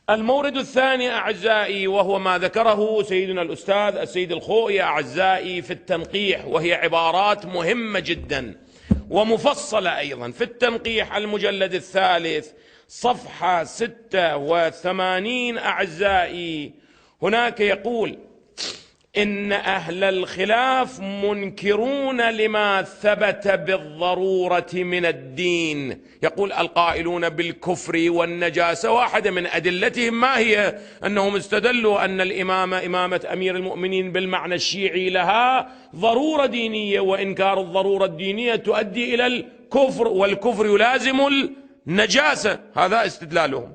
المورد الثاني أعزائي، وهو ما ذكره سيدنا الأستاذ السيد الخوئي أعزائي في التنقيح، وهي عبارات مهمة جدا ومفصلة أيضا في التنقيح المجلد الثالث صفحة 86 أعزائي. هناك يقول: إن أهل الخلاف منكرون لما ثبت بالضرورة من الدين. يقول القائلون بالكفر والنجاسة واحدة من أدلتهم ما هي؟ أنهم استدلوا أن الإمامة إمامة أمير المؤمنين بالمعنى الشيعي لها ضرورة دينية، وإنكار الضرورة الدينية تؤدي إلى الكفر، والكفر يلازم النجاسة. هذا استدلالهم.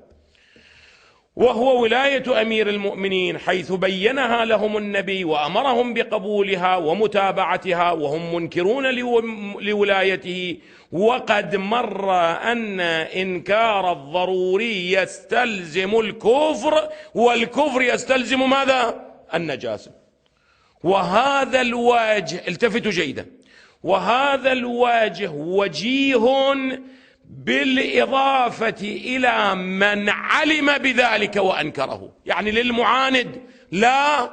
وهو ولاية أمير المؤمنين حيث بينها لهم النبي وأمرهم بقبولها ومتابعتها، وهم منكرون لولايته. وقد مر أن إنكار الضروري يستلزم الكفر، والكفر يستلزم ماذا؟ النجاسة. وهذا الوجه، التفتوا جيدا، وهذا الوجه وجيه بالإضافة إلى من علم بذلك وأنكره، يعني للمعاند لا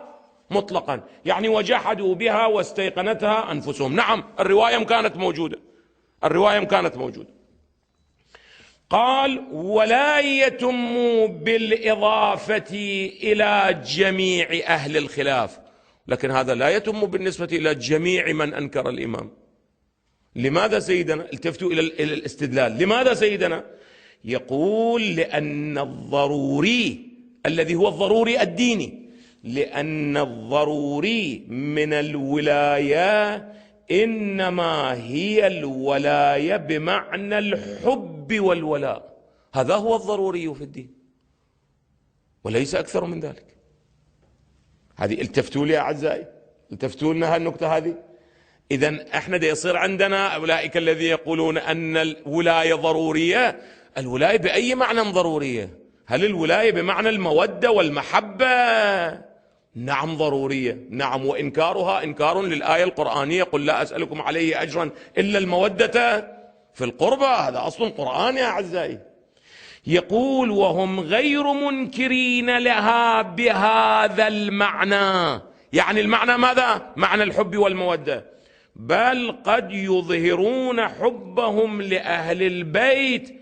مطلقا، يعني وجحدوا بها واستيقنتها أنفسهم. نعم، الرواية كانت موجودة، الرواية كانت موجودة. قال: ولا يتم بالإضافة إلى جميع أهل الخلاف، لكن هذا لا يتم بالنسبة إلى جميع من أنكر الإمام. لماذا سيدنا؟ التفتوا إلى الاستدلال. لماذا سيدنا؟ يقول: لأن الضروري الذي هو الضروري الديني، لأن الضروري من الولاية إنما هي الولاية بمعنى الحب والولاء، هذا هو الضروري في الدين وليس أكثر من ذلك. هذه التفتوا لي أعزائي، التفتوا لنا هالنقطة هذه. إذن احنا دا يصير عندنا أولئك الذين يقولون أن الولاية ضرورية. الولاية بأي معنى ضرورية؟ هل الولاية بمعنى المودة والمحبة؟ نعم ضرورية، نعم، وإنكارها إنكار للآية القرآنية: قل لا أسألكم عليه أجرا إلا المودة في القربى. هذا أصل القرآن يا أعزائي. يقول: وهم غير منكرين لها بهذا المعنى، يعني المعنى ماذا؟ معنى الحب والمودة، بل قد يظهرون حبهم لأهل البيت.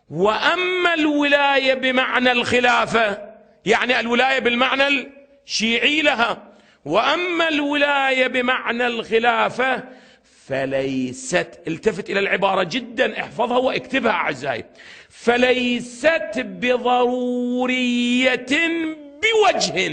وأما الولاية بمعنى الخلافة، يعني الولاية بالمعنى الشيعي لها، وأما الولاية بمعنى الخلافة فليست، التفت إلى العبارة جدا، احفظها واكتبها أعزائي، فليست بضرورية بوجه.